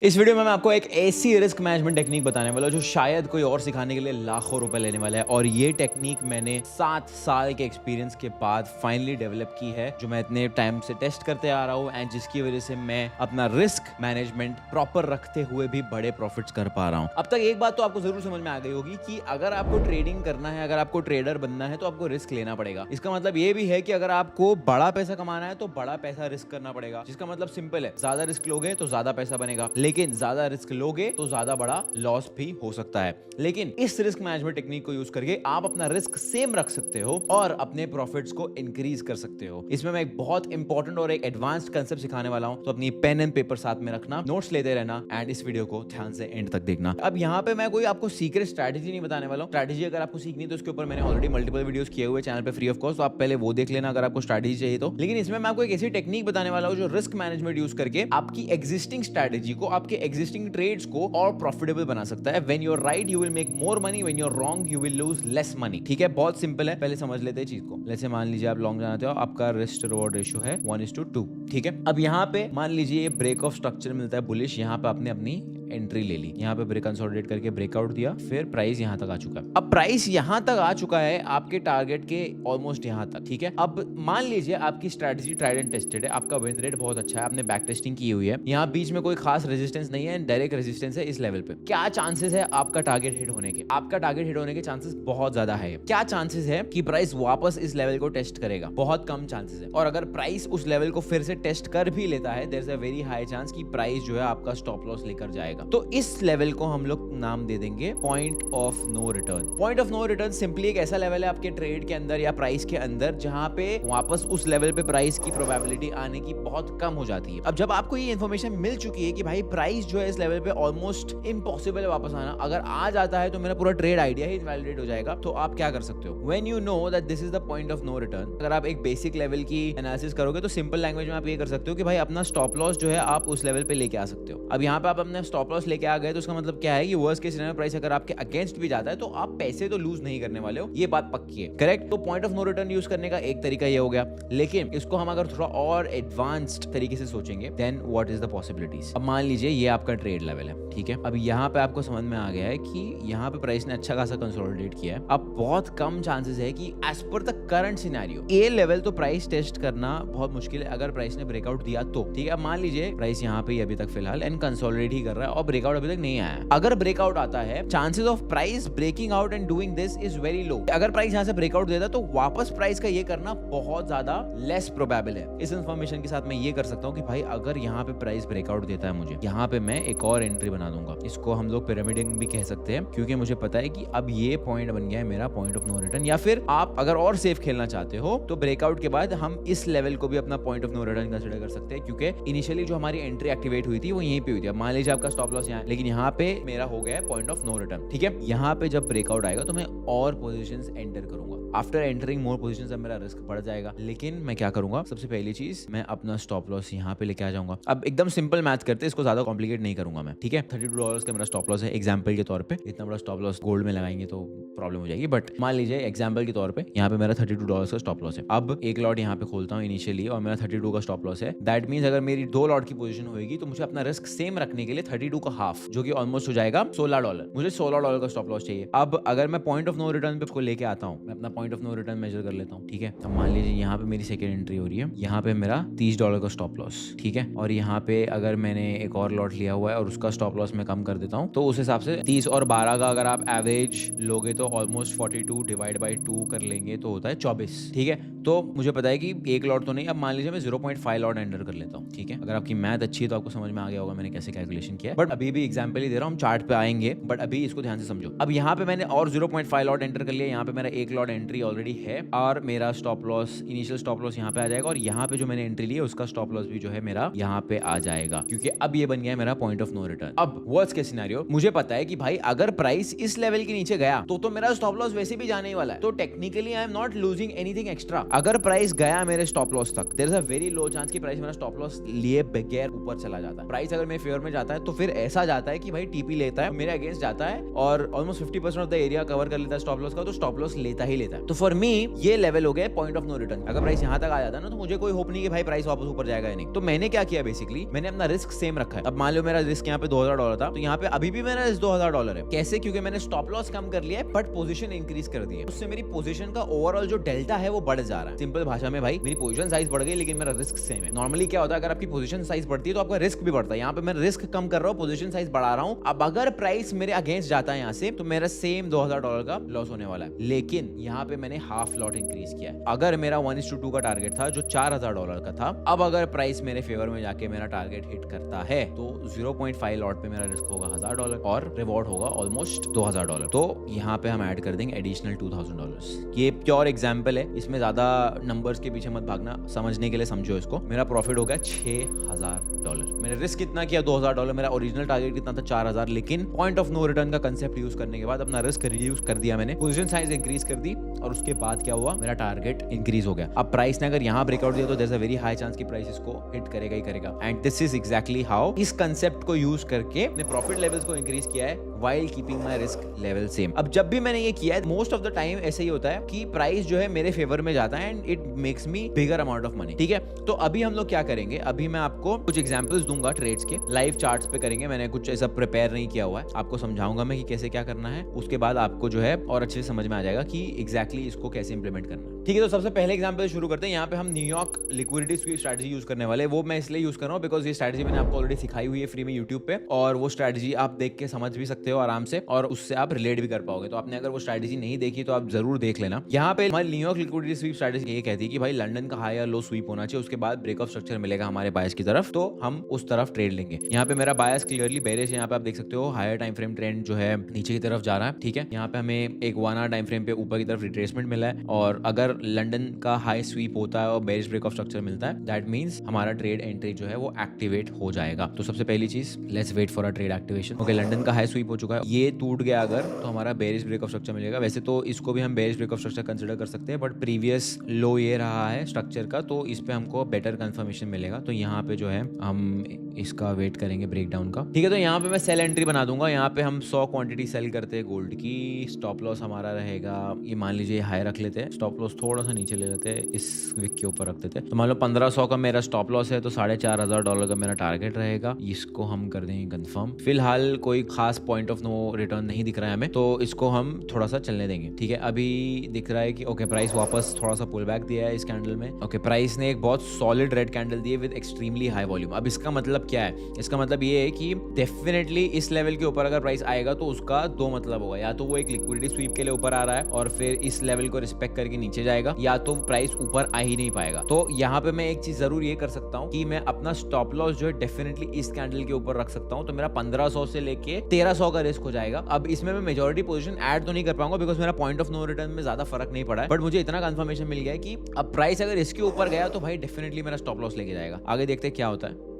इस वीडियो में मैं आपको एक ऐसी रिस्क मैनेजमेंट टेक्निक बताने वाला हूं जो शायद कोई और सिखाने के लिए लाखों रुपए लेने वाला है। और ये टेक्निक मैंने 7 साल के एक्सपीरियंस के बाद फाइनली डेवलप की है, जो मैं इतने टाइम से टेस्ट करते आ रहा हूं एंड जिसकी वजह से मैं अपना रिस्क मैनेजमेंट प्रॉपर रखते हुए भी बड़े प्रॉफिट्स कर पा रहा हूं। अब तक एक बात तो आपको जरूर समझ में आ गई होगी कि अगर आपको ट्रेडिंग करना है, अगर आपको ट्रेडर बनना है तो आपको रिस्क लेना पड़ेगा। इसका मतलब ये भी है कि अगर आपको बड़ा पैसा कमाना है तो बड़ा पैसा रिस्क करना पड़ेगा, जिसका मतलब सिंपल है, ज्यादा रिस्क लोगे तो ज्यादा पैसा बनेगा, लेकिन ज्यादा रिस्क लोगे तो ज्यादा बड़ा लॉस भी हो सकता है। लेकिन इस रिस्क मैनेजमेंट टेक्निक को यूज करके आप अपना रिस्क सेम रख सकते हो और अपने प्रॉफिट्स को इंक्रीज कर सकते हो। इसमें मैं एक बहुत इंपॉर्टेंट और एक एडवांस्ड कांसेप्ट सिखाने वाला हूं, तो अपनी पेन एंड पेपर साथ में रखना, नोट्स लेते रहना एंड इस वीडियो को ध्यान से एंड तक देखना। अब यहाँ पे मैं कोई आपको सीक्रेट स्ट्रैटेजी नहीं बताने वाला हूँ। स्ट्रैटेजी अगर आपको सीखनी है तो उसके ऊपर मैंने ऑलरेडी मल्टीपल वीडियोस किए हुए चैनल पे फ्री ऑफ कॉस्ट, तो आप पहले वो देख लेना अगर आपको स्ट्रैटेजी चाहिए तो। लेकिन इसमें मैं आपको एक ऐसी टेक्निक बताने वाला हूँ जो रिस्क मैनेजमेंट यूज करके आपकी एग्जिस्टिंग स्ट्रैटेजी को, आपके एग्जिस्टिंग ट्रेड्स को और प्रॉफिटेबल बना सकता है। When you are right you will make more money, when you are wrong you will lose less money. ठीक है, बहुत सिंपल है, पहले समझ लेते हैं चीज को। जैसे मान लीजिए आप लॉन्ग जाना चाहते हो, आपका रिस्क रिवॉर्ड रेशियो है 1:2। ठीक है, अब यहाँ पे मान लीजिए ये ब्रेक ऑफ स्ट्रक्चर मिलता है बुलिश, यहाँ पे आपने अपनी एंट्री ले ली, यहाँ पे ब्रेक कंसोलिडेट करके ब्रेकआउट दिया, फिर प्राइस यहाँ तक आ चुका है। अब प्राइस यहाँ तक आ चुका है आपके टारगेट के ऑलमोस्ट यहाँ तक। ठीक है, अब मान लीजिए आपकी स्ट्रैटेजी ट्राइड एंड टेस्टेड है, आपका विन रेट बहुत अच्छा है, आपने बैक टेस्टिंग की हुई है, यहाँ बीच में कोई खास रेजिस्टेंस नहीं है, डायरेक्ट रेजिस्टेंस है इस लेवल पे। क्या चांसेस है आपका टारगेट हिट होने के? आपका टारगेट हिट होने के चांसेस बहुत ज्यादा है। क्या चांसेस है कि प्राइस वापस इस लेवल को टेस्ट करेगा? बहुत कम चांसेस है। और अगर प्राइस उस लेवल को फिर से टेस्ट कर भी लेता है, there is a very high chance कि प्राइस जो है आपका स्टॉप लॉस लेकर जाएगा। तो इस लेवल को हम लोग नाम दे देंगे point of no return. Point of no return simply एक ऐसा लेवल है आपके ट्रेड के अंदर या प्राइस के अंदर जहां पे वापस उस लेवल पे प्राइस की प्रोबेबिलिटी आने की बहुत कम हो जाती है। अब जब आपको ये इन्फॉर्मेशन मिल चुकी है कि भाई प्राइस जो है इस लेवल पे ऑलमोस्ट इम्पॉसिबल है वापस आना, अगर आ जाता है तो मेरा पूरा ट्रेड आइडिया ही इनवैलिडेट हो जाएगा, तो आप क्या कर सकते हो? When you know that this is the point of no return, अगर आप एक बेसिक लेवल की एनालिसिस करोगे तो सिंपल लैंग्वेज में आप ये कर सकते हो कि भाई अपना स्टॉप लॉस जो है आप उस लेवल पे लेके आ सकते हो। अब यहाँ पे आप अपना स्टॉप लॉस लेके आ गए तो उसका मतलब क्या है कि वर्स्ट केस सिनेरियो प्राइस अगर आपके अगेंस्ट भी जाता है तो आप पैसे तो लूज नहीं करने वाले हो, ये बात पक्की है। करेक्ट? तो point of no return use करने का एक तरीका ये हो गया, लेकिन इसको हम अगर थोड़ा और एडवांस्ड तरीके से सोचेंगे then what is the possibilities. अब मान लीजिए ये आपका ट्रेड लेवल है, ठीक है, अब यहाँ पे आपको समझ में आ गया है कि यहाँ पे प्राइस ने अच्छा खासा कंसोलिडेट किया है। अब बहुत कम चांसेस है कि एज पर the current scenario a level तो प्राइस टेस्ट करना बहुत मुश्किल है अगर प्राइस ने ब्रेकआउट दिया तो। ठीक है, अब मान लीजिए प्राइस यहाँ पे अभी तक फिलहाल एंड कंसोलिडेट ही कर रहा है और ब्रेकआउट अभी तक नहीं आया है। अगर ब्रेकआउट आता है, chances of price breaking out and doing this is very low. अगर प्राइस यहाँ से ब्रेकआउट देता तो वापस प्राइस का ये करना बहुत ज्यादा लेस प्रोबेबल है। इस इंफॉर्मेशन के साथ मैं ये कर सकता हूँ कि भाई अगर यहाँ पे प्राइस ब्रेकआउट देता है मुझे, यहाँ पे मैं एक और एंट्री बना दूंगा। इसको हम लोग पिरामिडिंग भी कह सकते हैं, क्योंकि मुझे पता है कि अब ये पॉइंट बन गया है मेरा पॉइंट ऑफ नो रिटर्न। या फिर आप अगर और सेफ खेलना चाहते हो तो ब्रेकआउट के बाद हम इस लेवल को भी अपना point of no return consider कर सकते हैं, क्योंकि इनिशियली जो हमारी एंट्री एक्टिवेट हुई थी वो यहीं पे हुई थी। अब मान लीजिए आपका स्टॉप लॉस यहाँ, लेकिन यहाँ पे मेरा हो गया है पॉइंट ऑफ नो रिटर्न। ठीक है, यहाँ पे जब ब्रेकआउट आएगा तो मैं और पोजीशंस एंटर करूंगा। आफ्टर एंटरिंग मोर पोजीशंस अब मेरा रिस्क बढ़ जाएगा, लेकिन मैं क्या करूंगा? सबसे पहली चीज मैं अपना स्टॉप लॉस यहाँ पे लेके आ जाऊंगा। अब एकदम सिंपल मैथ करते हैं, इसको ज्यादा कॉम्प्लिकेट नहीं करूंगा मैं। ठीक है, $32 का मेरा स्टॉप लॉस है एग्जाम्पल के तौर पे। इतना बड़ा स्टॉप लॉस गोल्ड में लगाएंगे तो प्रॉब्लम हो जाएगी, बट मान लीजिए एग्जाम्पल के तौर पे यहाँ पे मेरा $32 का स्टॉप लॉस है। अब एक लॉट यहाँ पे खोलता हूँ इनिशियली और मेरा 32 का स्टॉप लॉस है। दैट मीन्स अगर मेरी 2 लॉट की पोजीशन होगी तो मुझे अपना रिस्क सेम रखने के लिए 32 का हाफ, जो कि ऑलमोस्ट हो जाएगा $16, मुझे $16 का स्टॉप लॉस चाहिए। अब अगर मैं पॉइंट ऑफ नो रिटर्न पे लेके आता हूँ, मैं अपना point of no return measure कर लेता हूँ। ठीक है, अब मान लीजिए यहाँ पे मेरी सेकंड एंट्री हो रही है, यहाँ पे मेरा $30 का स्टॉप लॉस। ठीक है, और यहाँ पे अगर मैंने एक और लॉट लिया हुआ है और उसका स्टॉप लॉस मैं कम कर देता हूँ, तो उस हिसाब से 30 और 12 का अगर आप एवरेज लोगे तो ऑलमोस्ट 42 डिवाइड बाई 2 कर लेंगे तो होता है 24। ठीक है, तो मुझे पता है कि एक लॉट तो नहीं, अब मान लीजिए मैं 0.5 लॉट एंटर कर लेता हूँ। ठीक है, अगर आपकी मैथ अच्छी है तो आपको समझ में आ गया होगा मैंने कैसे कैलकुलेशन किया है, बट अभी भी एग्जाम्पल ही दे रहा हूँ, हम चार्ट पे आएंगे, बट अभी इसको ध्यान से समझो। अब यहाँ पे मैंने और 0.5 लॉट एंटर कर लिया, यहाँ पे मेरा एक लॉट एंट्री ऑलरेडी है और मेरा stop loss, initial stop loss यहाँ पे आ जाएगा और यहाँ पे जो मैंने एंट्री ली है उसका स्टॉप लॉस भी जो है मेरा यहाँ पे आ जाएगा, क्योंकि अब ये बन गया है मेरा पॉइंट ऑफ नो रिटर्न। अब वर्स्ट केस सिनेरियो, मुझे पता है कि भाई अगर प्राइस इस लेवल के नीचे गया तो मेरा स्टॉप लॉस वैसे भी जाने ही वाला है, तो technically I am not losing anything extra. अगर प्राइस गया मेरे स्टॉप लॉस तक, there is a very low chance कि प्राइस मेरा स्टॉप लॉस लिए बगैर ऊपर चला जाता है। प्राइस अगर मेरे फेवर में जाता है तो फिर ऐसा जाता है कि भाई टीपी लेता है, मेरे अगेंस्ट जाता है और almost 50% of the area cover कर लेता है स्टॉप लॉस का, तो स्टॉप लॉस लेता ही लेता देता है। तो फॉर मी ये लेवल हो गया पॉइंट ऑफ नो रिटर्न। अगर प्राइस यहाँ तक आ जाता है ना तो मुझे कोई होप नहीं कि भाई प्राइस वापस ऊपर जाएगा या नहीं। तो मैंने क्या किया, बेसिकली मैंने अपना रिस्क सेम रखा है। अब मान लो मेरा रिस्क यहाँ पे $2000 था, तो यहाँ पे अभी भी मेरा रिस्क $2000 है। कैसे? क्योंकि मैंने स्टॉप लॉस कम कर लिया है बट पोजीशन इंक्रीज कर दी है। उससे मेरी पोजीशन का ओवरऑल जो डेल्टा है वो बढ़ जा रहा है। सिंपल भाषा में भाई मेरी पोजीशन साइज बढ़ गई लेकिन मेरा रिस्क सेम है। नॉर्मली क्या होता है, अगर आपकी पोजीशन साइज बढ़ती है तो आपका रिस्क भी बढ़ता है। यहाँ पे मैं रिस्क कम कर रहा हूँ, पोजीशन साइज बढ़ा रहा हूँ। अब अगर प्राइस मेरे अगेंस्ट जाता है यहाँ से तो मेरा सेम $2000 का लॉस होने वाला है। लेकिन यहाँ पे मैंने हाफ लॉट इंक्रीज किया है। अगर मेरा 1:2 का टारगेट था जो $4000 का था, अब अगर प्राइस मेरे फेवर में जाके मेरा टारगेट हिट करता है तो 0.5 लॉट पे मेरा रिस्क होगा $1000 और रिवॉर्ड होगा ऑलमोस्ट $2000। तो यहाँ पे हम ऐड कर देंगे एडिशनल $2000। ये प्योर एग्जाम्पल है, इसमें ज्यादा नंबर्स के पीछे मत भागना, समझने के लिए समझो इसको। मेरा प्रॉफिट हो गया $6000। मैंने रिस्क कितना किया? $2000। मेरा ओरिजिनल टारगेट कितना था? 4000। लेकिन पॉइंट ऑफ नो रिटर्न का कंसेप्ट यूज करने के बाद अपना रिस्क रिड्यूस कर दिया मैंने, पोजीशन साइज इंक्रीज कर दी और उसके बाद क्या हुआ, मेरा टारगेट इंक्रीज हो गया। अब प्राइस ने अगर यहाँ ब्रेकआउट दिया तो there is a very high chance कि प्राइस इसको हिट करेगा ही करेगा। And this is exactly how इस कंसेप्ट को यूज करके अपने प्रॉफिट लेवल्स को इंक्रीज किया है while keeping my risk level same। अब जब भी मैंने ये किया है मोस्ट ऑफ द टाइम ऐसे ही होता है कि प्राइस जो है मेरे फेवर में जाता है and it makes me bigger amount of money. ठीक है, तो अभी हम लोग क्या करेंगे, अभी मैं आपको कुछ एग्जांपल्स दूंगा ट्रेड्स के, लाइव चार्ट्स पे करेंगे। मैंने कुछ ऐसा प्रिपेयर नहीं किया हुआ है, आपको समझाऊंगा मैं कि कैसे क्या करना है। उसके बाद आपको जो है और अच्छे से समझ में आ जाएगा कि एग्जैक्टली इसको कैसे इंप्लीमेंट करना है। ठीक है, तो सबसे पहले एग्जांपल शुरू करते हैं। यहाँ पे हम New York liquidity SVEEP strategy use करने वाले। वो मैं इसलिए यूज कर रहा हूँ बिकॉज ये स्ट्रेटजी मैंने आपको ऑलरेडी सिखाई हुई है फ्री में यूट्यूब पे, और वो स्ट्रेटजी आप देख के समझ भी सकते हो आराम से और उससे आप रिलेट भी कर पाओगे। तो आपने अगर वो स्ट्रेटजी नहीं देखी तो आप जरूर देख लेना। यहाँ पे हमारी न्यूयॉर्क लिक्विडिटी स्वीप स्ट्रेटजी ये कहती है कि भाई लंदन का हाई या लो स्वीप होना चाहिए, उसके बाद ब्रेक ऑफ स्ट्रक्चर मिलेगा हमारे बायस की तरफ, तो हम उस तरफ ट्रेड लेंगे। यहाँ पे मेरा बायस क्लियरली बेरिश है। यहाँ पे आप देख सकते हो हायर टाइम फ्रेम ट्रेंड जो है नीचे की तरफ जा रहा है। ठीक है, यहाँ पे हमें एक 1 आवर टाइम फ्रेम पे ऊपर की तरफ रिट्रेसमेंट मिला है, और अगर लंदन का हाई स्वीप होता है और बेरिश ब्रेक ऑफ स्ट्रक्चर मिलता है, दैट मींस हमारा ट्रेड एंट्री जो है वो एक्टिवेट हो जाएगा। तो सबसे पहली चीज, let's wait for a trade activation. Okay, London का हाई स्वीप हो चुका है, ये टूट गया अगर तो हमारा बेरिश ब्रेक ऑफ स्ट्रक्चर मिलेगा। वैसे तो इसको भी हम bearish break of structure consider कर सकते हैं, बट प्रीवियस लो ये रहा है स्ट्रक्चर का, तो इस पे हमको बेटर कंफर्मेशन मिलेगा। तो यहाँ पे जो है हम इसका वेट करेंगे ब्रेकडाउन का। ठीक है, तो यहाँ पे मैं सेल एंट्री बना दूंगा। यहाँ पे हम 100 क्वांटिटी सेल करते हैं गोल्ड की। स्टॉप लॉस हमारा रहेगा, ये मान लीजिए हाई रख लेते हैं, स्टॉप लॉस थोड़ा सा नीचे ले लेते हैं, इस विक के ऊपर रख देते हैं। तो मान लो 1500 का मेरा स्टॉप लॉस है, तो $4500 का मेरा टारगेट रहेगा। इसको हम कर देंगे कंफर्म। फिलहाल कोई खास पॉइंट ऑफ नो रिटर्न नहीं दिख रहा है हमें, तो इसको हम थोड़ा सा चलने देंगे। ठीक है, अभी दिख रहा है कि ओके प्राइस वापस थोड़ा सा पुल बैक दिया है इस कैंडल में। ओके, प्राइस ने एक बहुत सॉलिड रेड कैंडल दी है विद एक्सट्रीमली हाई वॉल्यूम। अब इसका मतलब क्या है? इसका मतलब ये है कि डेफिनेटली इस लेवल के ऊपर अगर प्राइस आएगा तो उसका दो मतलब होगा, या तो वो एक लिक्विडिटी स्वीप के लिए ऊपर आ रहा है और फिर इस लेवल को रिस्पेक्ट करके नीचे जाएगा, या तो प्राइस ऊपर आ ही नहीं पाएगा। तो यहाँ पे मैं एक चीज जरूर ये कर सकता हूँ कि मैं अपना स्टॉप लॉस जो है डेफिनेटली इस कैंडल के ऊपर रख सकता हूँ। तो मेरा 1500 से लेके 1300 का रिस्क हो जाएगा। अब इसमें मैं मेजॉरिटी पोजीशन ऐड तो नहीं कर पाऊंगा बिकॉज मेरा पॉइंट ऑफ नो रिटर्न में ज्यादा फर्क नहीं पड़ा है, बट मुझे इतना कंफर्मेशन मिल गया है कि अब प्राइस अगर इसके ऊपर गया तो भाई डेफिनेटली मेरा स्टॉप लॉस लेके जाएगा। आगे देखते हैं क्या होता है।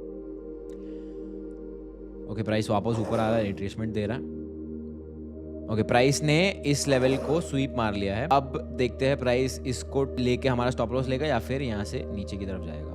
ओके, प्राइस वापस ऊपर आ रहा है, रिट्रेसमेंट दे रहा है। ओके, प्राइस ने इस लेवल को स्वीप मार लिया है। अब देखते हैं प्राइस इसको लेके हमारा स्टॉप लॉस लेगा या फिर यहाँ से नीचे की तरफ जाएगा।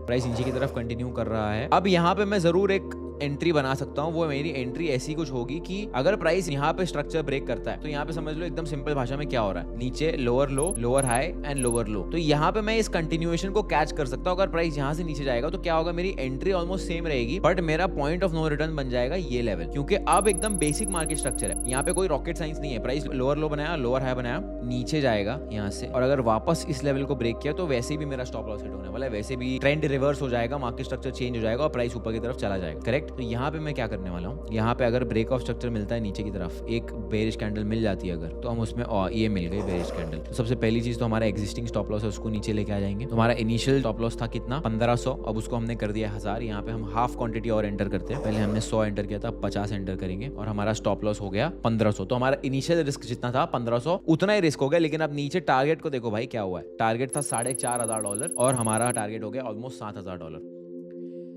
प्राइस नीचे की तरफ कंटिन्यू कर रहा है। अब यहाँ पे मैं जरूर एक एंट्री बना सकता हूँ। वो मेरी एंट्री ऐसी कुछ होगी कि अगर प्राइस यहाँ पे स्ट्रक्चर ब्रेक करता है तो यहाँ पे समझ लो एकदम सिंपल भाषा में क्या हो रहा है, नीचे lower low, lower high and lower लो। तो यहाँ पे मैं इस कंटिन्यूएशन को कैच कर सकता हूँ। अगर प्राइस यहाँ से नीचे जाएगा तो क्या होगा, मेरी एंट्री ऑलमोस्ट सेम रहेगी, बट मेरा पॉइंट ऑफ नो रिटर्न बन जाएगा ये लेवल, क्योंकि अब एकदम बेसिक मार्केट स्ट्रक्चर है। यहाँ पे कोई रॉकेट साइंस नहीं है। प्राइस लोअर लो बनाया, लोअर हाई बनाया, नीचे जाएगा यहाँ से, और अगर वापस इस लेवल को ब्रेक किया तो वैसे भी मेरा स्टॉप लॉस हिट होने वाला है, वैसे भी ट्रेंड रिवर्स हो जाएगा, मार्केट स्ट्रक्चर चेंज हो जाएगा और प्राइस ऊपर की तरफ चला जाएगा। करेक्ट। तो यहाँ पे मैं क्या करने वाला हूँ, यहाँ पे अगर ब्रेक ऑफ स्ट्रक्चर मिलता है नीचे की तरफ, एक बेरिश कैंडल मिल जाती है अगर, तो हम उसमें ये मिल गई बेरिश कैंडल। तो सबसे पहली चीज तो हमारा एग्जिस्टिंग स्टॉप लॉस है उसको नीचे लेके आ जाएंगे। तो हमारा इनिशियल स्टॉप लॉस था कितना, 1500, अब उसको हमने कर दिया 1000। यहाँ पे हम हाफ क्वांटिटी और एंटर करते हैं। पहले हमने 100 एंटर किया था, 50 एंटर करेंगे और हमारा स्टॉप लॉस हो गया 1500। तो हमारा इनिशियल रिस्क जितना था 1500, उतना ही रिस्क हो गया। लेकिन अब नीचे टारगेट को देखो भाई क्या हुआ है, टारगेट था $4500 और हमारा टारगेट हो गया ऑलमोस्ट $7000।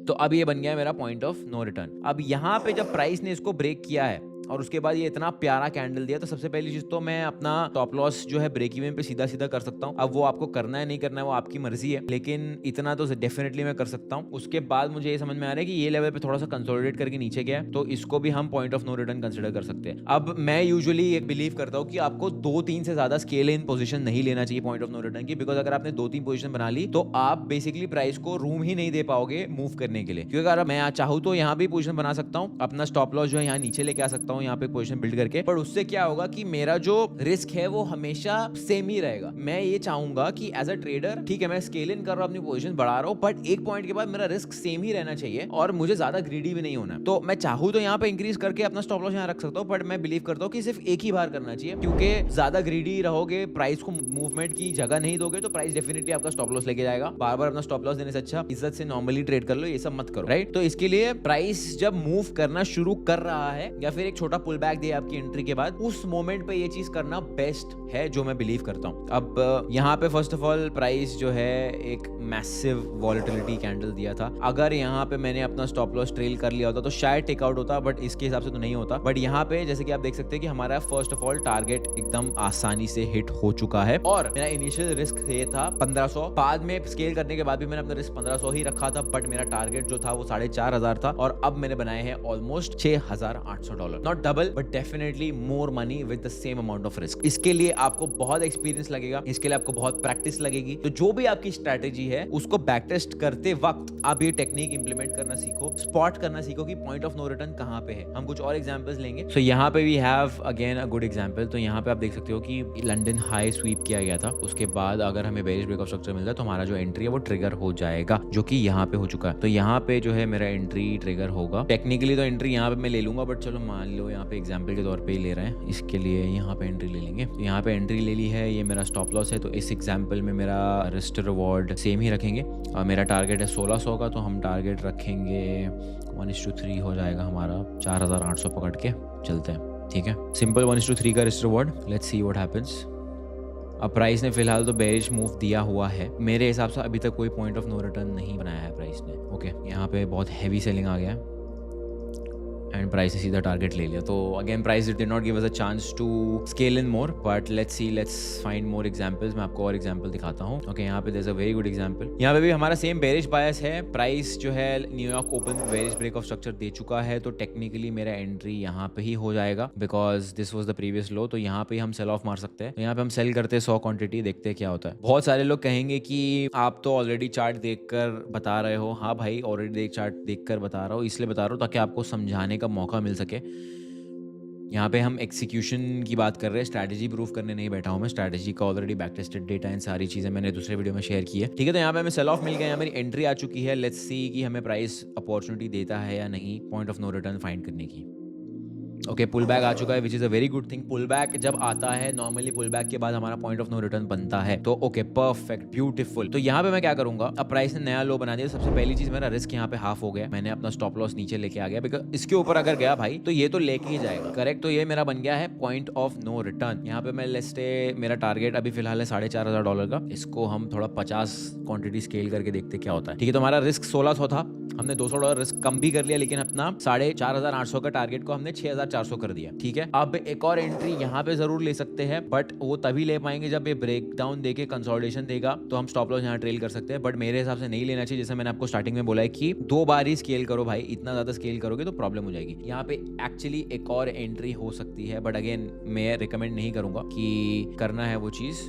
तो अब ये बन गया है मेरा पॉइंट ऑफ नो रिटर्न। अब यहाँ पे जब प्राइस ने इसको ब्रेक किया है और उसके बाद ये इतना प्यारा कैंडल दिया। तो सबसे पहली चीज तो मैं अपना टॉप लॉस जो है ब्रेक इवन पे सीधा सीधा कर सकता हूँ। अब वो आपको करना है नहीं करना है वो आपकी मर्जी है, लेकिन इतना तो डेफिनेटली मैं कर सकता हूँ। उसके बाद मुझे ये समझ में आ रहा है कि ये लेवल पे थोड़ा सा कंसोलिडेट करके नीचे गया है, तो इसको भी हम point of no return consider कर सकते हैं। अब मैं यूजुअली एक बिलीव करता हूँ कि आपको 2-3 से ज्यादा स्केल इन पोजीशन नहीं लेना चाहिए पॉइंट ऑफ नो रिटर्न की, बिकॉज अगर आपने 2-3 पोजीशन बना ली तो आप बेसिकली प्राइस को रूम ही नहीं दे पाओगे मूव करने के लिए। क्योंकि अगर मैं चाहूँ तो यहाँ भी पोजीशन बना सकता हूँ, अपना स्टॉप लॉस जो है यहाँ नीचे लेके आ सकता हूँ, यहाँ पे पोजीशन बिल्ड करके, पर उससे क्या होगा कि मेरा जो रिस्क है वो हमेशा सेम ही रहेगा। मैं ये चाहूंगा कि एज अ ट्रेडर ठीक है मैं स्केल इन कर रहा हूँ, अपनी पोजीशन बढ़ा रहा हूँ, बट एक पॉइंट के बाद मेरा रिस्क सेम ही रहना चाहिए और मुझे ज्यादा ग्रीडी भी नहीं होना। तो मैं चाहूँ तो यहाँ पे इंक्रीज करके अपना स्टॉप लॉस यहाँ रख सकता हूँ, बट मैं बिलीव करता हूँ कि सिर्फ एक ही बार करना चाहिए, क्योंकि ज्यादा ग्रीडी रहोगे, प्राइस को मूवमेंट की जगह नहीं दोगे तो प्राइस डेफिनेटली आपका स्टॉप लॉस लेके जाएगा। बार बार अपना स्टॉप लॉस देने से अच्छा इज्जत से नॉर्मली ट्रेड कर लो, ये सब मत करो, राइट। तो इसके लिए प्राइस जब मूव करना शुरू कर रहा है या फिर एक छोटा पुल बैक दिया आपकी एंट्री के बाद, उस मोमेंट पे ये चीज करना बेस्ट है, जो मैं बिलीव करता हूँ। अब यहाँ पे फर्स्ट ऑफ ऑल प्राइस जो है एक मैसिव वॉलेटिलिटी कैंडल दिया था। अगर यहाँ पे मैंने अपना स्टॉप लॉस ट्रेल कर लिया होता तो शायद टेकआउट होता, बट इसके हिसाब से तो नहीं होता। बट यहाँ पे जैसे कि आप देख सकते हैं कि हमारा फर्स्ट ऑफ ऑल टारगेट एकदम आसानी से हिट हो चुका है और मेरा इनिशियल रिस्क ये था 1500। बाद में स्केल करने के बाद भी मैंने अपना रिस्क 1500 ही रखा था, बट मेरा टारगेट जो था वो 4500 था और अब मैंने बनाए हैं almost $6800। Not double but definitely more money with the same amount of risk. इसके लिए आपको बहुत एक्सपीरियंस लगेगा, इसके लिए आपको बहुत प्रैक्टिस लगेगी। तो जो भी आपकी स्ट्रैटेजी है उसको बैक टेस्ट करते वक्त आप ये टेक्निक इंप्लीमेंट करना सीखो, स्पॉट करना सीखो कि पॉइंट ऑफ नो रिटर्न कहां पे है। हम कुछ और एग्जांपल्स लेंगे। सो यहाँ पे we have again a good example. तो यहाँ पे आप देख सकते हो कि लंदन हाई स्वीप किया गया था, उसके बाद अगर हमें बेरिश ब्रेक ऑफ स्ट्रक्चर मिलता है तो हमारा जो एंट्री है वो ट्रिगर हो जाएगा, जो कि यहाँ पे हो चुका है। तो यहाँ पे जो है मेरा एंट्री ट्रिगर होगा। टेक्निकली तो एंट्री यहाँ पे मैं ले लूंगा, बट चलो मान लो यहाँ पे एग्जाम्पल के तौर पे ही ले रहे हैं, इसके लिए यहाँ पे एंट्री ले लेंगे। तो यहाँ पे एंट्री ले ली है, ये मेरा स्टॉप लॉस है, तो इस एग्जाम्पल में मेरा रिस्क रिवॉर्ड सेम ही रखेंगे और मेरा टारगेट है 1600 का, तो हम टारगेट रखेंगे 1:3 हो जाएगा हमारा, 4800 पकड़ के चलते हैं, ठीक है। सिंपल 1:3 का risk reward. Let's see what happens. अब प्राइस ने फिलहाल तो बेरिश मूव दिया हुआ है, मेरे हिसाब से अभी तक कोई पॉइंट ऑफ नो रिटर्न नहीं बनाया है प्राइस ने। ओके, यहाँ पे बहुत हैवी सेलिंग आ गया है एंड प्राइस ने सीधा टारगेट ले लिया। तो again price did not give us a chance to scale in more, but let's find more examples. मैं आपको और एग्जांपल दिखाता हूँ। ओके, यहाँ पे there is a very good example. यहाँ पे भी हमारा सेम बेरिश बायस है। प्राइस जो है New York open bearish break of structure दे चुका है, तो टेक्निकली मेरा एंट्री यहाँ पे ही हो जाएगा because this was the previous लो। तो यहाँ पे हम सेल ऑफ मार सकते हैं। तो यहाँ पे हम सेल करते हैं 100 क्वांटिटी, देखते हैं क्या होता है। बहुत सारे लोग कहेंगे कि आप तो ऑलरेडी चार्ट देखकर बता रहे हो। हाँ भाई, ऑलरेडी चार्ट देखकर बता रहा हूँ, इसलिए बता रहा हूँ ताकि आपको समझाने का मौका मिल सके। यहाँ पे हम एक्सिक्यूशन की बात कर रहे हैं, स्ट्रैटेजी प्रूफ करने नहीं बैठा हूँ मैं। स्ट्रैटेजी का already back tested data and सारी चीजें मैंने दूसरे वीडियो में शेयर की है, ठीक है। तो यहाँ पे हमें सेल ऑफ मिल गया, यहाँ मेरी एंट्री आ चुकी है। लेट्स सी कि हमें प्राइस अपॉर्चुनिटी देता है या नहीं point of no return find करने की। ओके, पुल बैक आ चुका है, which is a very good thing. Pull back जब आता है, नॉर्मली पुल बैक के बाद हमारा पॉइंट ऑफ नो रिटर्न बनता है। तो ओके, परफेक्ट, ब्यूटीफुल। तो यहाँ पे मैं क्या करूंगा, अब प्राइस ने नया लो बना दिया। सबसे पहली चीज, मेरा रिस्क यहाँ पे हाफ हो गया। मैंने अपना स्टॉप लॉस नीचे लेके आ गया, बिकॉज इसके ऊपर अगर गया भाई तो ये तो लेके ही जाएगा, करेक्ट। तो ये मेरा बन गया है पॉइंट ऑफ नो रिटर्न। यहाँ पे मैं लेट्स से मेरा टारगेट अभी फिलहाल है $4500 का। इसको हम थोड़ा 50 क्वांटिटी स्केल करके देखते क्या होता है, ठीक है। तो हमारा रिस्क 1600 था, हमने $200 रिस्क कम भी कर लिया, लेकिन अपना 4800 का टारगेट को हमने 6400 कर दिया, ठीक है। अब एक और एंट्री यहाँ पे जरूर ले सकते हैं, बट वो तभी ले पाएंगे जब ये ब्रेक डाउन देके कंसोलिडेशन देगा, तो हम स्टॉप लॉस यहाँ ट्रेल कर सकते हैं। बट मेरे हिसाब से नहीं लेना चाहिए। जैसे मैंने आपको स्टार्टिंग में बोला है कि 2 बार ही स्केल करो भाई, इतना ज्यादा स्केल करोगे तो प्रॉब्लम हो जाएगी। यहाँ पे एक्चुअली एक और एंट्री हो सकती है, बट अगेन मैं रिकमेंड नहीं करूंगा कि करना है वो चीज।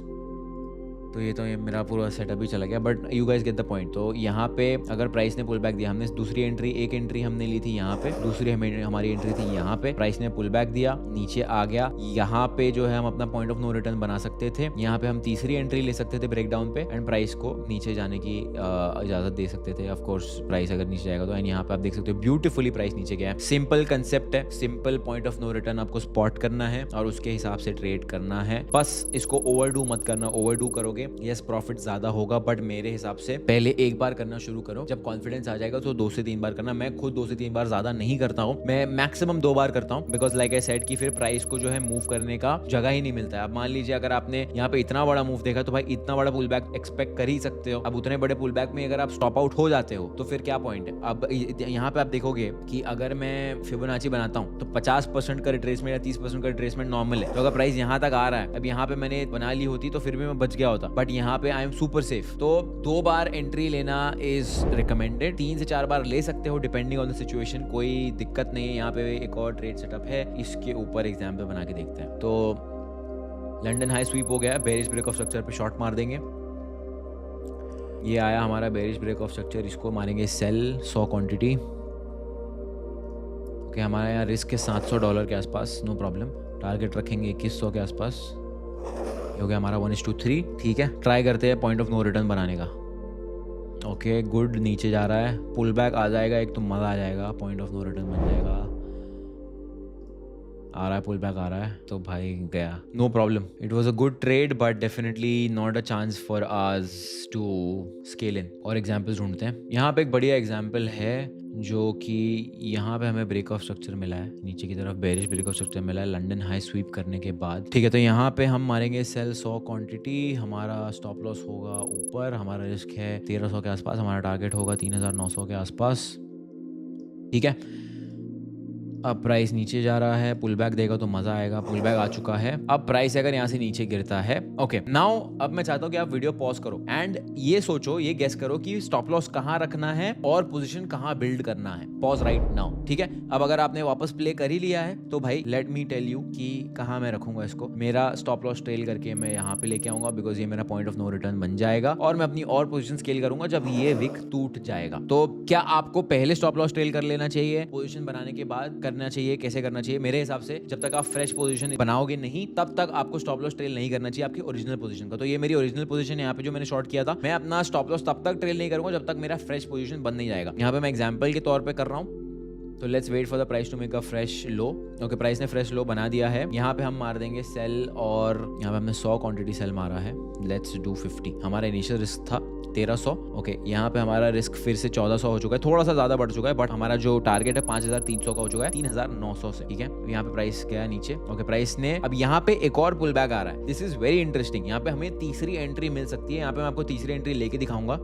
तो ये तो मेरा पूरा सेटअप ही चला गया, but you guys get the point. तो यहाँ पे अगर प्राइस ने पुल बैक दिया, हमने दूसरी एंट्री, एक एंट्री हमने ली थी यहाँ पे, दूसरी हमारी एंट्री थी यहाँ पे, प्राइस ने पुल बैक दिया, नीचे आ गया। यहाँ पे जो है हम अपना पॉइंट ऑफ नो रिटर्न बना सकते थे। यहाँ पे हम तीसरी एंट्री ले सकते थे ब्रेक डाउन पे एंड प्राइस को नीचे जाने की इजाजत दे सकते थे। ऑफ कोर्स प्राइस अगर नीचे जाएगा तो, एंड यहाँ पे आप देख सकते हो ब्यूटीफुली प्राइस नीचे गया है। सिंपल कंसेप्ट है, simple point of no return आपको स्पॉट करना है और उसके हिसाब से ट्रेड करना है। बस इसको ओवरडू मत करना, ओवरडू करोगे यस प्रॉफिट ज्यादा होगा, बट मेरे हिसाब से पहले एक बार करना शुरू करो, जब कॉन्फिडेंस आ जाएगा तो 2 से 3 बार करना। मैं खुद 2 से 3 बार ज्यादा नहीं करता हूँ, मैं मैक्सिमम 2 बार करता हूँ, बिकॉज लाइक आई सेड कि फिर प्राइस को जो है मूव करने का जगह ही नहीं मिलता है। अब मान लीजिए अगर आपने यहाँ पे इतना बड़ा मूव देखा तो भाई इतना बड़ा पुल बैक एक्सपेक्ट कर ही सकते हो। अब उतने बड़े पुल बैक में अगर आप स्टॉप आउट हो जाते हो तो फिर क्या पॉइंट है। अब यहाँ पे आप देखोगे कि अगर मैं फिबोनाची बनाता हूँ तो 50% का रिट्रेसमेंट या 30% का रिट्रेसमेंट नॉर्मल है। तो अगर प्राइस यहाँ तक आ रहा है, अब यहाँ पे मैंने बना ली होती तो फिर भी मैं बच गया होता, बट यहाँ पे आई एम सुपर सेफ। तो 2 बार एंट्री लेना इज रिकमेंडेड, 3 से 4 बार ले सकते हो डिपेंडिंग ऑन द सिचुएशन, कोई दिक्कत नहीं है। यहाँ पे एक और ट्रेड सेटअप है, इसके ऊपर एग्जाम्पल बना के देखते हैं। तो लंदन हाई स्वीप हो गया, बेरिश ब्रेक ऑफ स्ट्रक्चर पे शॉर्ट मार देंगे। ये आया हमारा बेरिश ब्रेक ऑफ स्ट्रक्चर, इसको मारेंगे सेल 100 क्वांटिटी। ओके, हमारे यहाँ रिस्क है $700 के आसपास, नो प्रॉब्लम। टारगेट रखेंगे 2100 के आसपास। ये हो गया हमारा 1:3। ठीक है, ट्राई करते हैं पॉइंट ऑफ नो रिटर्न बनाने का। ओके गुड, नीचे जा रहा है, पुल बैक आ जाएगा एक तो मज़ा आ जाएगा, पॉइंट ऑफ नो रिटर्न बन जाएगा। आ रहा है, पुल बैक आ रहा है तो भाई गया, no problem. It was a good trade but definitely not a chance for us to scale in. और एग्जाम्पल्स ढूंढते हैं। यहाँ पे एक बढ़िया एग्जाम्पल है जो कि यहाँ पे हमें ब्रेक ऑफ स्ट्रक्चर मिला है, नीचे की तरफ बेरिश ब्रेक ऑफ स्ट्रक्चर मिला है लंदन हाई स्वीप करने के बाद। ठीक है, तो यहाँ पे हम मारेंगे सेल 100 क्वांटिटी, हमारा स्टॉप लॉस होगा ऊपर, हमारा रिस्क है 1300 के आसपास, हमारा टारगेट होगा 3900 के आसपास। ठीक है, अब प्राइस नीचे जा रहा है, पुल बैक देगा तो मजा आएगा, पुल बैक आ चुका है। अब प्राइस अगर यहाँ से नीचे गिरता है, ओके नाउ अब मैं चाहता हूँ कि आप वीडियो पॉज करो एंड ये सोचो, ये गेस करो कि स्टॉप लॉस कहाँ रखना है और पोजीशन कहाँ बिल्ड करना है। Pause right now. ठीक है, अब अगर आपने वापस प्ले कर ही लिया है तो भाई लेट मी टेल यू कि कहाँ मैं रखूंगा इसको। मेरा स्टॉप लॉस ट्रेल करके मैं यहाँ पे लेके आऊंगा, बिकॉज ये मेरा पॉइंट ऑफ नो रिटर्न बन जाएगा और मैं अपनी और पोजीशन स्केल करूंगा जब ये विक टूट जाएगा। तो क्या आपको पहले स्टॉप लॉस ट्रेल कर लेना चाहिए, पोजीशन बनाने के बाद करना चाहिए, कैसे करना चाहिए? मेरे हिसाब से जब तक आप फ्रेश पोजीशन बनाओगे नहीं तब तक आपको स्टॉप लॉस ट्रेल नहीं करना चाहिए आपकी ओरिजिनल पोजीशन का। तो ये मेरी ओरिजिनल पोजीशन है, यहाँ पे जो मैंने शॉर्ट किया था। मैं अपना स्टॉप लॉस तब तक ट्रेल नहीं करूंगा जब तक मेरा फ्रेश पोजीशन बन नहीं जाएगा। यहाँ पे मैं एग्जांपल के तौर पे कर रहा हूँ, तो let's wait for the price to make a fresh low. Okay, price ने फ्रेश लो बना दिया है। यहाँ पे हम मार देंगे सेल और यहाँ पे हमने 100 क्वांटिटी सेल मारा है। Let's do 50। हमारा इनिशियल रिस्क था 1300। ओके, यहाँ पे हमारा रिस्क फिर से 1400 हो चुका है, थोड़ा सा ज्यादा बढ़ चुका है, बट हमारा जो टारगेट है 5300 का हो चुका है 3900 से। ठीक है, तो यहाँ पे प्राइस गया नीचे। ओके, प्राइस ने अब यहाँ पे एक और पुल बैक आ रहा है। This is very interesting. यहाँ पे हमें तीसरी एंट्री मिल सकती है। यहाँ पे मैं आपको तीसरी एंट्री लेके दिखाऊंगा।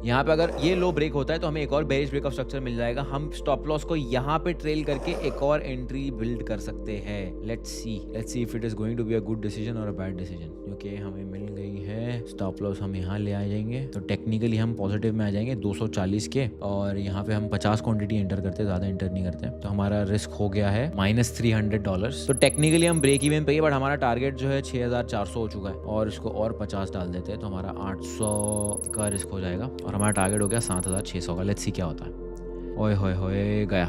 यहाँ पे अगर ये लो ब्रेक होता है तो हमें एक और बेरिश ब्रेक ऑफ स्ट्रक्चर मिल जाएगा। हम स्टॉप लॉस को यहाँ पे ट्रेल करके एक और एंट्री बिल्ड कर सकते हैं। Let's see if it is going to be a good decision or a bad decision. क्योंकि हमें मिल गई है स्टॉप लॉस, हम यहाँ ले आ जाएंगे तो टेक्निकली हम पॉजिटिव में आ जाएंगे 240 के, और यहाँ पे हम 50 क्वांटिटी एंटर करते हैं, ज्यादा एंटर नहीं करते। तो हमारा रिस्क हो गया है -$300। तो टेक्निकली हम ब्रेक इवन पे ही, बट हमारा टारगेट जो है 6400 हो चुका है और इसको और 50 डाल देते हैं तो हमारा 800 का रिस्क हो जाएगा और हमारा टारगेट हो गया 7600 का। लेट्स सी क्या होता है। ओए होए होए गया।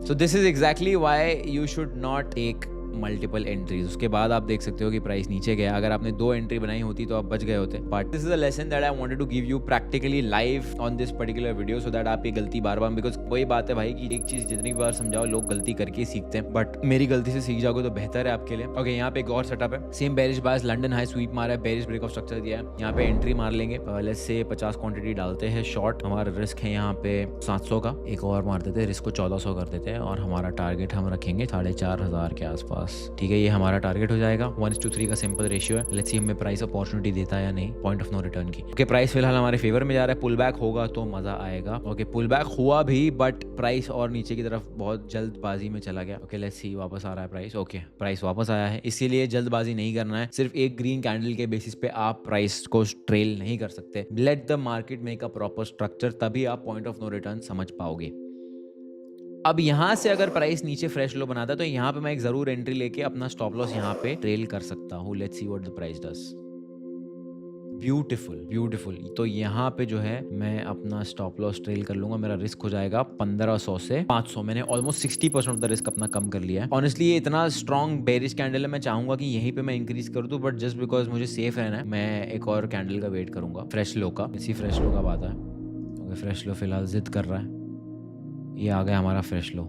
So this is exactly why you should not take multiple entries. उसके बाद आप देख सकते हो कि प्राइस नीचे गया। अगर आपने 2 एंट्री बनाई होती तो आप बच गए होते। But this is a lesson that I wanted to give you practically live on this particular video, so that आप ये गलती बार बार, बिकॉज वही बात है भाई कि एक चीज जितनी बार समझाओ लोग गलती करके सीखते हैं, बट मेरी गलती से सीख जाओगे तो बेहतर है आपके लिए। ओके, यहाँ पे एक और सेटअप है। सेम बेरिश बायस लंदन हाई स्वीप मारा है, बेरिश ब्रेक ऑफ स्ट्रक्चर दिया है। यहाँ पे एंट्री मार लेंगे, लेट्स से 50 क्वांटिटी डालते हैं शॉर्ट। हमारा रिस्क है यहाँ पे 700 का, एक और मार देते हैं, रिस्क को 1400 कर देते हैं और हमारा टारगेट हम रखेंगे 4500 के आसपास। ठीक है, ये हमारा टारगेट हो जाएगा। 1:3 का सिंपल रेशियो है। लेट्स सी हमें प्राइस अपॉर्चुनिटी देता है या नहीं, पॉइंट ऑफ नो रिटर्न की। ओके, प्राइस फिलहाल हमारे फेवर में जा रहा है। पुल बैक होगा तो मजा आएगा। ओके, पुल बैक हुआ भी, बट प्राइस और नीचे की तरफ बहुत जल्दबाजी में चला गया। ओके, लेट्स सी वापस आ रहा है प्राइस। ओके, प्राइस वापस आया है, इसीलिए जल्दबाजी नहीं करना है। सिर्फ एक ग्रीन कैंडल के बेसिस पे आप प्राइस को ट्रेल नहीं कर सकते। Let the market make a proper structure, तभी आप पॉइंट ऑफ नो रिटर्न समझ पाओगे। अब यहाँ से अगर प्राइस नीचे फ्रेश लो बनाता है तो यहाँ पे मैं एक जरूर एंट्री लेके अपना स्टॉप लॉस यहाँ पे ट्रेल कर सकता हूँ। Let's see what the price does. Beautiful. तो यहाँ पे जो है मैं अपना स्टॉप लॉस ट्रेल कर लूंगा। मेरा रिस्क हो जाएगा 1500 से 500। मैंने ऑलमोस्ट 60% ऑफ द रिस्क अपना कम कर लिया है। ऑनेस्टली ये इतना स्ट्रॉन्ग बेरिश कैंडल है, मैं चाहूंगा कि यहीं पे मैं इंक्रीज कर दूं, बट जस्ट बिकॉज मुझे सेफ रहना है मैं एक और कैंडल का वेट करूंगा फ्रेश लो का। इसी फ्रेश लो का बात है। ओके, फ्रेश लो फिलहाल जिद कर रहा है। ये आ गया हमारा फ्रेश लो।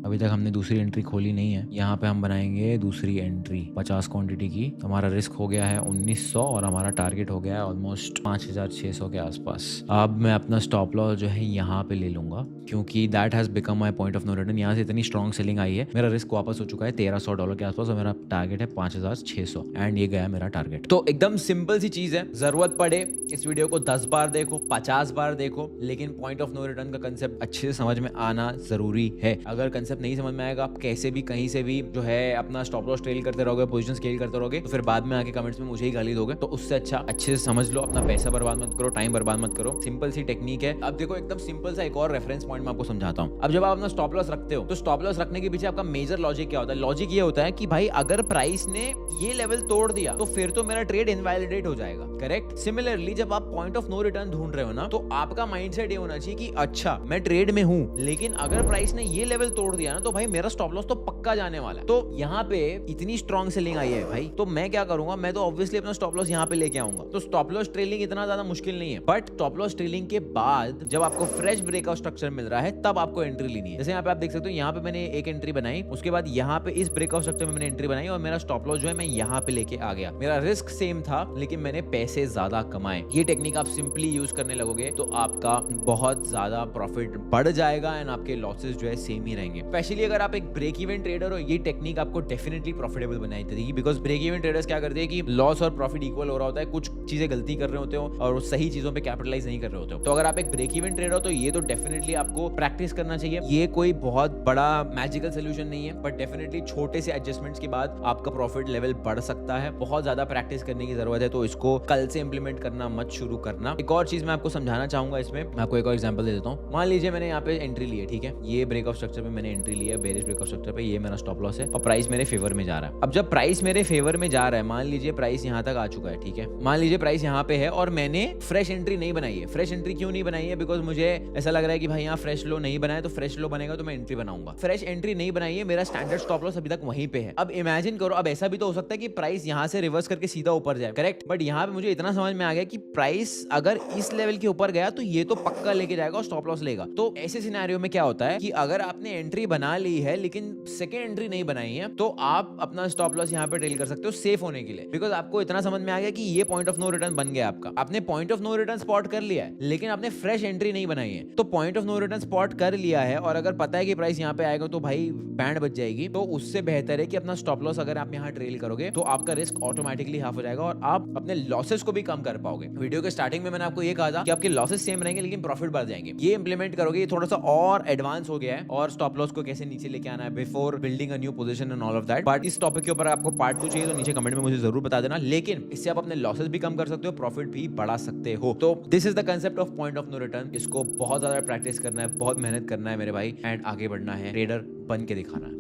अभी तक हमने दूसरी एंट्री खोली नहीं है। यहाँ पे हम बनाएंगे दूसरी एंट्री 50 क्वांटिटी की। हमारा रिस्क हो गया है 1900 और हमारा टारगेट हो गया है ऑलमोस्ट 5600 के आसपास। अब मैं अपना स्टॉप लॉस जो है यहाँ पे ले लूंगा, क्योंकि that has become my point of no return. यहाँ से इतनी स्ट्रॉन्ग सेलिंग आई है, मेरा रिस्क वापस हो चुका है $1300 के आसपास और मेरा टारगेट है 5600 एंड ये गया मेरा टारगेट। तो एकदम सिंपल सी चीज है, जरूरत पड़े इस वीडियो को 10 बार देखो, 50 बार देखो, लेकिन पॉइंट ऑफ नो रिटर्न का कंसेप्ट अच्छे से समझ में आना जरूरी है। अगर कंसेप्ट नहीं समझ में आएगा, आप कैसे भी कहीं से भी जो है अपना स्टॉप लॉस ट्रेल करते रहोगे, पोजीशन स्केल करते रहोगे, तो फिर बाद में आके कमेंट्स में मुझे ही गाली दोगे। तो उससे अच्छा अच्छे से समझ लो, अपना पैसा बर्बाद मत करो, टाइम बर्बाद मत करो। सिंपल सी टेक्निक है। अब देखो एकदम सिंपल सा एक और रेफरेंस पॉइंट मैं आपको समझाता हूँ। अब जब आप अपना स्टॉप लॉस रखते हो, तो स्टॉप लॉस रखने के पीछे आपका मेजर लॉजिक क्या होता है? लॉजिक ये होता है कि भाई अगर प्राइस ने ये लेवल तोड़ दिया तो फिर तो मेरा ट्रेड इनवैलिडेट हो जाएगा, करेक्ट? सिमिलरली जब आप पॉइंट ऑफ नो रिटर्न ढूंढ रहे हो ना, तो आपका माइंडसेट ये होना चाहिए कि अच्छा मैं ट्रेड में हूं, लेकिन अगर प्राइस ने ये लेवल तोड़ दिया ना, तो भाई मेरा स्टॉप लॉस तो पक्का जाने वाला है। तो यहाँ पे इतनी स्ट्रॉन्ग सेलिंग आई है भाई, तो मैं क्या करूंगा? मैं तो ऑब्वियसली अपना स्टॉप लॉस यहाँ पे लेके आऊंगा। तो स्टॉप लॉस ट्रेलिंग इतना ज्यादा मुश्किल नहीं है, बट स्टॉप लॉस ट्रेलिंग के बाद जब आपको फ्रेश ब्रेकआउट स्ट्रक्चर मिल रहा है, तब आपको एंट्री लेनी है। जैसे यहाँ पे आप देख सकते हो, यहाँ पे मैंने एक एंट्री बनाई, उसके बाद यहाँ पे इस ब्रेकआउट स्ट्रक्चर में मैंने एंट्री बनाई और मेरा स्टॉप लॉस जो है मैं यहाँ पे लेके आ गया। मेरा रिस्क सेम था, लेकिन मैंने पैसे ज्यादा कमाए। ये टेक्निक आप सिंपली यूज करने लगोगे तो आपका बहुत ज्यादा प्रॉफिट बढ़ जाएगा एंड आपके लॉसेस जो है सेम ही रहेंगे। स्पेशली अगर आप एक ब्रेक इवन ट्रेडर हो, ये टेक्निक आपको डेफिनेटली प्रॉफिटेबल बनाई देगी। बिकॉज ब्रेक इवन ट्रेडर्स क्या करते हैं कि लॉस और प्रॉफिट इक्वल हो रहा होता है, कुछ चीजें गलती कर रहे होते हो और सही चीजों पे कैपिटलाइज नहीं कर रहे होते हो। तो अगर आप एक ब्रेक इवन ट्रेडर हो, तो ये तो डेफिनेटली आपको प्रैक्टिस करना चाहिए। ये कोई बहुत बड़ा मैजिकल सोल्यूशन नहीं है, बट डेफिनेटली छोटे से एडजस्टमेंट्स के बाद आपका प्रॉफिट लेवल बढ़ सकता है। बहुत ज्यादा प्रैक्टिस करने की जरूरत है, तो इसको कल से इंप्लीमेंट करना मत शुरू करना। एक और चीज मैं आपको समझाना चाहूंगा इसमें, मैं आपको एक और एग्जांपल दे देता हूं। मान लीजिए मैंने यहाँ पे एंट्री ली है, ठीक है, ये ब्रेकआउट स्ट्रक्चर पे मैंने एंट्री ली है, बेरिश ब्रेकआउट स्ट्रक्चर पे, ये मेरा स्टॉप लॉस है और प्राइस मेरे फेवर में जा रहा है। अब जब प्राइस मेरे फेवर में जा रहा है, मान लीजिए प्राइस यहाँ तक आ चुका है, ठीक है, मान लीजिए प्राइस यहाँ पे है और मैंने फ्रेश एंट्री नहीं बनाई है। फ्रेश एंट्री क्यों नहीं बनाई है? बिकॉज मुझे ऐसा लग रहा है कि भाई यहाँ फ्रेश लो नहीं बनाया, तो फ्रेश लो बनेगा तो मैं एंट्री बनाऊंगा। फ्रेश एंट्री नहीं बनाई है, मेरा स्टैंडर्ड स्टॉप लॉस अभी तक वहीं पे है। अब इमेजिन करो, अब ऐसा भी तो हो सकता है कि प्राइस यहाँ से रिवर्स करके सीधा ऊपर जाए, करेक्ट? बट यहाँ पे मुझे इतना समझ में आ गया कि प्राइस अगर इस लेवल के ऊपर गया तो ये तो पक्का लेके जाएगा और स्टॉप लॉस लेगा। तो ऐसे सिनेरियो में क्या होता है कि अगर आपने एंट्री बना ली है लेकिन सेकेंड एंट्री नहीं बनाई है, तो आप अपना स्टॉप लॉस यहाँ पे ट्रेल कर सकते हो सेफ होने के लिए। बिकॉज आपको इतना समझ में आ गया कि ये पॉइंट ऑफ नो रिटर्न बन गया आपका। आपने point of no return spot कर लिया है, लेकिन आपने फ्रेश एंट्री नहीं बनाई है। तो point of no return spot कर लिया है और अगर पता है कि प्राइस यहाँ पे आएगा तो भाई बैंड बच जाएगी। तो उससे बेहतर है कि अपना स्टॉप लॉस अगर आप यहाँ ट्रेल करोगे तो आपका रिस्क ऑटोमेटिकली हाफ हो जाएगा और आप अपने लॉसेस को भी कम कर पाओगे। वीडियो के स्टार्टिंग में मैंने आपको ये कहा था कि आपके लॉसेस सेम रहेंगे लेकिन प्रॉफिट बढ़ जाएंगे। ये इंप्लीमेंट करोगे, ये थोड़ा सा और एडवांस हो गया है, और स्टॉप लॉस को कैसे नीचे लेके आना है before building a new position and all of that. But इस टॉपिक के ऊपर आपको पार्ट 2 चाहिए तो नीचे कमेंट में मुझे जरूर बता देना। लेकिन इससे आप अपने लॉसेस भी कम कर सकते हो, प्रॉफिट भी बढ़ा सकते हो। तो this is the concept of point of no return. इसको बहुत ज्यादा प्रैक्टिस करना है, बहुत मेहनत करना है मेरे भाई, एंड आगे बढ़ना है, ट्रेडर बन के दिखाना है।